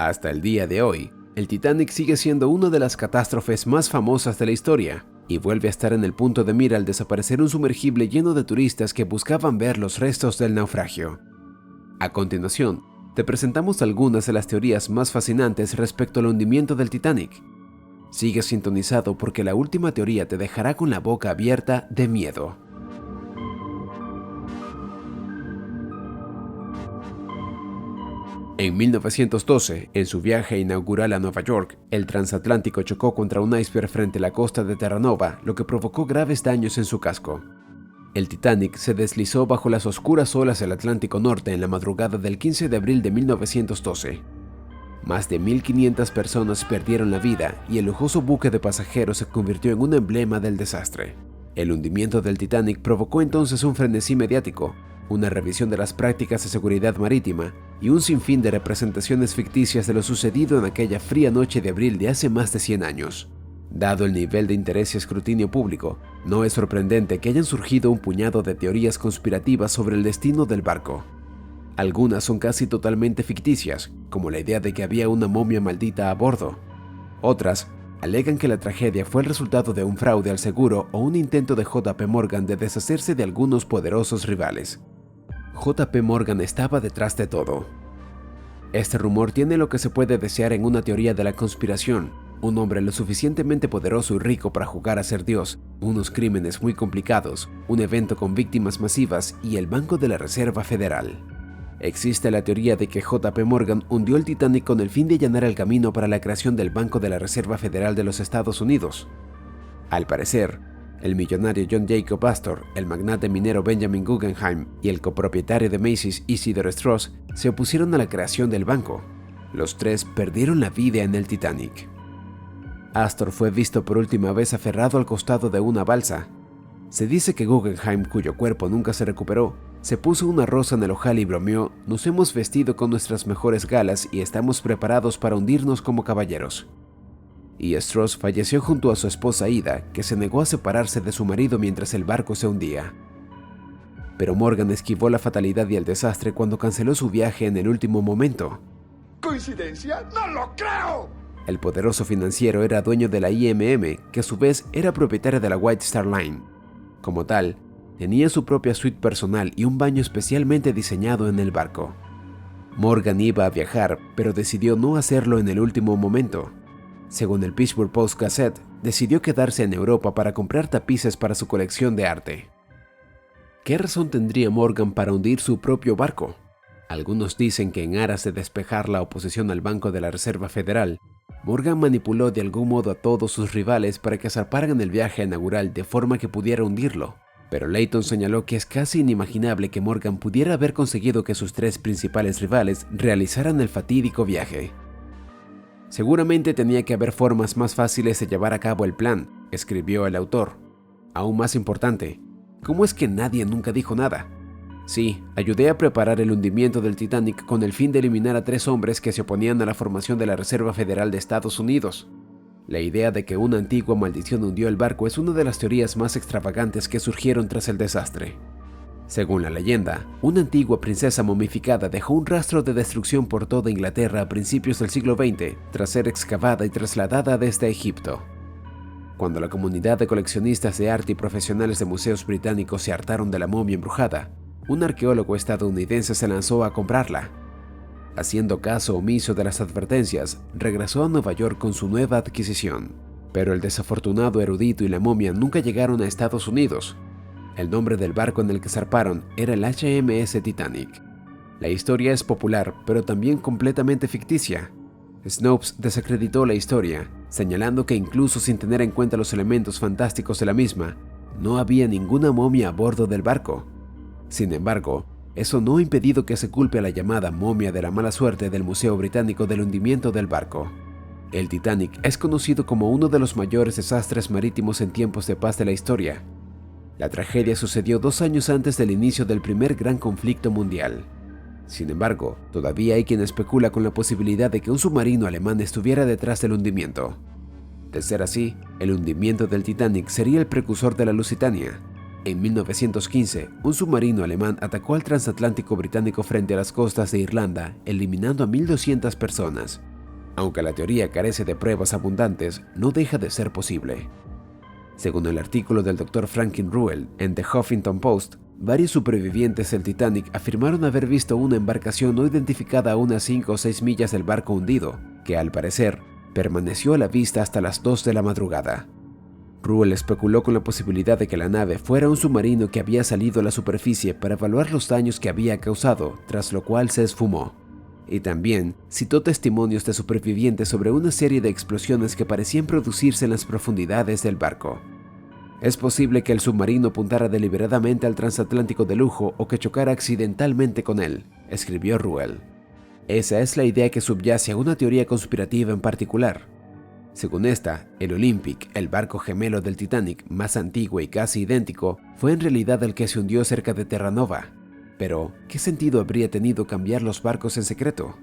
Hasta el día de hoy, el Titanic sigue siendo una de las catástrofes más famosas de la historia y vuelve a estar en el punto de mira al desaparecer un sumergible lleno de turistas que buscaban ver los restos del naufragio. A continuación, te presentamos algunas de las teorías más fascinantes respecto al hundimiento del Titanic. Sigue sintonizado porque la última teoría te dejará con la boca abierta de miedo. En 1912, en su viaje inaugural a Nueva York, el transatlántico chocó contra un iceberg frente a la costa de Terranova, lo que provocó graves daños en su casco. El Titanic se deslizó bajo las oscuras olas del Atlántico Norte en la madrugada del 15 de abril de 1912. Más de 1.500 personas perdieron la vida y el lujoso buque de pasajeros se convirtió en un emblema del desastre. El hundimiento del Titanic provocó entonces un frenesí mediático, una revisión de las prácticas de seguridad marítima y un sinfín de representaciones ficticias de lo sucedido en aquella fría noche de abril de hace más de 100 años. Dado el nivel de interés y escrutinio público, no es sorprendente que hayan surgido un puñado de teorías conspirativas sobre el destino del barco. Algunas son casi totalmente ficticias, como la idea de que había una momia maldita a bordo. Otras alegan que la tragedia fue el resultado de un fraude al seguro o un intento de JP Morgan de deshacerse de algunos poderosos rivales. JP Morgan estaba detrás de todo. Este rumor tiene lo que se puede desear en una teoría de la conspiración: un hombre lo suficientemente poderoso y rico para jugar a ser Dios, unos crímenes muy complicados, un evento con víctimas masivas y el Banco de la Reserva Federal. Existe la teoría de que JP Morgan hundió el Titanic con el fin de allanar el camino para la creación del Banco de la Reserva Federal de los Estados Unidos. Al parecer, el millonario John Jacob Astor, el magnate minero Benjamin Guggenheim y el copropietario de Macy's Isidore Strauss se opusieron a la creación del banco. Los tres perdieron la vida en el Titanic. Astor fue visto por última vez aferrado al costado de una balsa. Se dice que Guggenheim, cuyo cuerpo nunca se recuperó, se puso una rosa en el ojal y bromeó: "Nos hemos vestido con nuestras mejores galas y estamos preparados para hundirnos como caballeros". Y Strauss falleció junto a su esposa Ida, que se negó a separarse de su marido mientras el barco se hundía. Pero Morgan esquivó la fatalidad y el desastre cuando canceló su viaje en el último momento. ¿Coincidencia? ¡No lo creo! El poderoso financiero era dueño de la IMM, que a su vez era propietaria de la White Star Line. Como tal, tenía su propia suite personal y un baño especialmente diseñado en el barco. Morgan iba a viajar, pero decidió no hacerlo en el último momento. Según el Pittsburgh Post-Gazette, decidió quedarse en Europa para comprar tapices para su colección de arte. ¿Qué razón tendría Morgan para hundir su propio barco? Algunos dicen que en aras de despejar la oposición al Banco de la Reserva Federal, Morgan manipuló de algún modo a todos sus rivales para que zarparan en el viaje inaugural de forma que pudiera hundirlo. Pero Layton señaló que es casi inimaginable que Morgan pudiera haber conseguido que sus tres principales rivales realizaran el fatídico viaje. Seguramente tenía que haber formas más fáciles de llevar a cabo el plan, escribió el autor. Aún más importante, ¿cómo es que nadie nunca dijo nada? Sí, ayudé a preparar el hundimiento del Titanic con el fin de eliminar a 3 hombres que se oponían a la formación de la Reserva Federal de Estados Unidos. La idea de que una antigua maldición hundió el barco es una de las teorías más extravagantes que surgieron tras el desastre. Según la leyenda, una antigua princesa momificada dejó un rastro de destrucción por toda Inglaterra a principios del siglo XX, tras ser excavada y trasladada desde Egipto. Cuando la comunidad de coleccionistas de arte y profesionales de museos británicos se hartaron de la momia embrujada, un arqueólogo estadounidense se lanzó a comprarla. Haciendo caso omiso de las advertencias, regresó a Nueva York con su nueva adquisición. Pero el desafortunado erudito y la momia nunca llegaron a Estados Unidos. El nombre del barco en el que zarparon era el HMS Titanic. La historia es popular, pero también completamente ficticia. Snopes desacreditó la historia, señalando que incluso sin tener en cuenta los elementos fantásticos de la misma, no había ninguna momia a bordo del barco. Sin embargo, eso no ha impedido que se culpe a la llamada momia de la mala suerte del Museo Británico del hundimiento del barco. El Titanic es conocido como uno de los mayores desastres marítimos en tiempos de paz de la historia. La tragedia sucedió 2 años antes del inicio del primer gran conflicto mundial. Sin embargo, todavía hay quien especula con la posibilidad de que un submarino alemán estuviera detrás del hundimiento. De ser así, el hundimiento del Titanic sería el precursor de la Lusitania. En 1915, un submarino alemán atacó al transatlántico británico frente a las costas de Irlanda, eliminando a 1.200 personas. Aunque la teoría carece de pruebas abundantes, no deja de ser posible. Según el artículo del Dr. Franklin Ruel en The Huffington Post, varios supervivientes del Titanic afirmaron haber visto una embarcación no identificada a unas 5 o 6 millas del barco hundido, que al parecer permaneció a la vista hasta las 2 de la madrugada. Ruel especuló con la posibilidad de que la nave fuera un submarino que había salido a la superficie para evaluar los daños que había causado, tras lo cual se esfumó. Y también citó testimonios de supervivientes sobre una serie de explosiones que parecían producirse en las profundidades del barco. Es posible que el submarino apuntara deliberadamente al transatlántico de lujo o que chocara accidentalmente con él, escribió Ruel. Esa es la idea que subyace a una teoría conspirativa en particular. Según esta, el Olympic, el barco gemelo del Titanic más antiguo y casi idéntico, fue en realidad el que se hundió cerca de Terranova. Pero, ¿qué sentido habría tenido cambiar los barcos en secreto?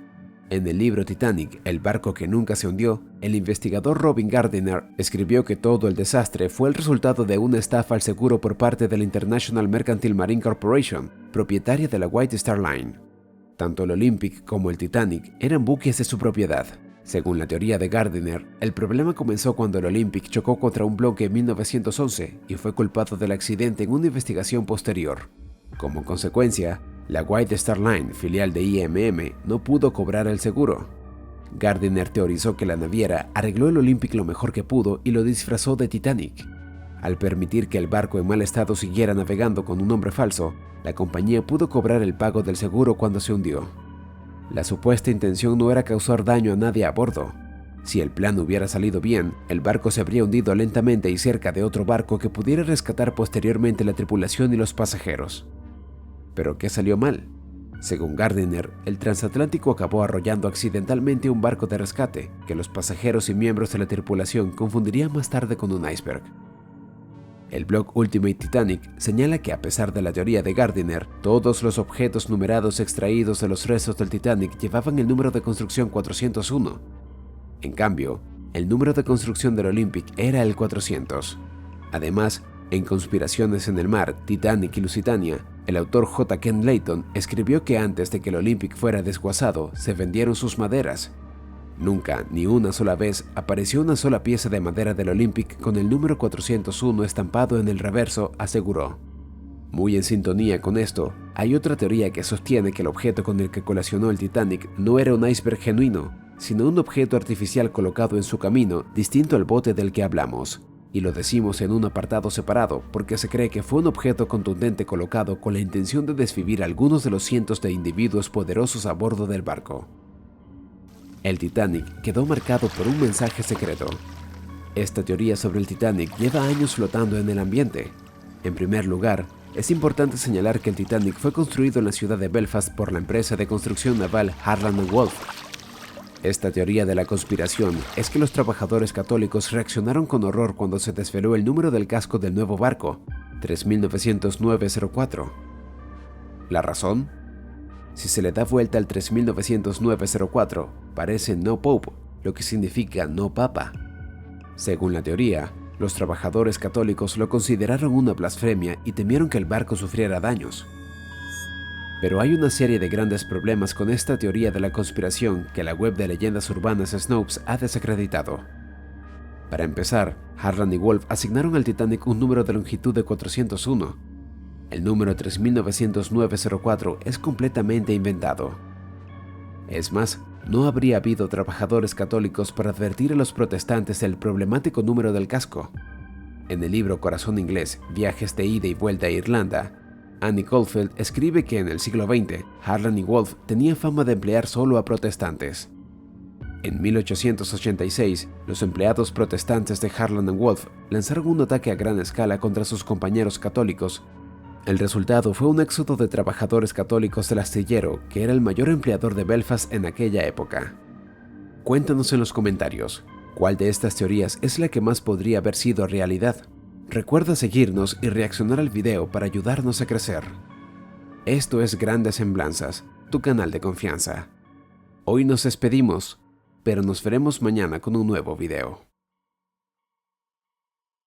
En el libro Titanic, el barco que nunca se hundió, el investigador Robin Gardiner escribió que todo el desastre fue el resultado de una estafa al seguro por parte de la International Mercantile Marine Corporation, propietaria de la White Star Line. Tanto el Olympic como el Titanic eran buques de su propiedad. Según la teoría de Gardiner, el problema comenzó cuando el Olympic chocó contra un bloque en 1911 y fue culpado del accidente en una investigación posterior. Como consecuencia, la White Star Line, filial de IMM, no pudo cobrar el seguro. Gardiner teorizó que la naviera arregló el Olympic lo mejor que pudo y lo disfrazó de Titanic. Al permitir que el barco en mal estado siguiera navegando con un nombre falso, la compañía pudo cobrar el pago del seguro cuando se hundió. La supuesta intención no era causar daño a nadie a bordo. Si el plan hubiera salido bien, el barco se habría hundido lentamente y cerca de otro barco que pudiera rescatar posteriormente la tripulación y los pasajeros. ¿Pero qué salió mal? Según Gardiner, el transatlántico acabó arrollando accidentalmente un barco de rescate que los pasajeros y miembros de la tripulación confundirían más tarde con un iceberg. El blog Ultimate Titanic señala que a pesar de la teoría de Gardiner, todos los objetos numerados extraídos de los restos del Titanic llevaban el número de construcción 401. En cambio, el número de construcción del Olympic era el 400. Además, en Conspiraciones en el Mar, Titanic y Lusitania, el autor J. Ken Layton escribió que antes de que el Olympic fuera desguazado, se vendieron sus maderas. Nunca, ni una sola vez, apareció una sola pieza de madera del Olympic con el número 401 estampado en el reverso, aseguró. Muy en sintonía con esto, hay otra teoría que sostiene que el objeto con el que colisionó el Titanic no era un iceberg genuino, sino un objeto artificial colocado en su camino, distinto al bote del que hablamos. Y lo decimos en un apartado separado porque se cree que fue un objeto contundente colocado con la intención de desvivir a algunos de los cientos de individuos poderosos a bordo del barco. El Titanic quedó marcado por un mensaje secreto. Esta teoría sobre el Titanic lleva años flotando en el ambiente. En primer lugar, es importante señalar que el Titanic fue construido en la ciudad de Belfast por la empresa de construcción naval Harland & Wolff. Esta teoría de la conspiración es que los trabajadores católicos reaccionaron con horror cuando se desveló el número del casco del nuevo barco, 390904. ¿La razón? Si se le da vuelta al 390904, parece No Pope, lo que significa no papa. Según la teoría, los trabajadores católicos lo consideraron una blasfemia y temieron que el barco sufriera daños. Pero hay una serie de grandes problemas con esta teoría de la conspiración que la web de leyendas urbanas Snopes ha desacreditado. Para empezar, Harland y Wolff asignaron al Titanic un número de longitud de 401. El número 390904 es completamente inventado. Es más, no habría habido trabajadores católicos para advertir a los protestantes del problemático número del casco. En el libro Corazón Inglés, Viajes de ida y vuelta a Irlanda, Annie Caulfield escribe que en el siglo XX, Harland y Wolff tenían fama de emplear solo a protestantes. En 1886, los empleados protestantes de Harland & Wolff lanzaron un ataque a gran escala contra sus compañeros católicos. El resultado fue un éxodo de trabajadores católicos del astillero, que era el mayor empleador de Belfast en aquella época. Cuéntanos en los comentarios, ¿cuál de estas teorías es la que más podría haber sido realidad? Recuerda seguirnos y reaccionar al video para ayudarnos a crecer. Esto es Grandes Semblanzas, tu canal de confianza. Hoy nos despedimos, pero nos veremos mañana con un nuevo video.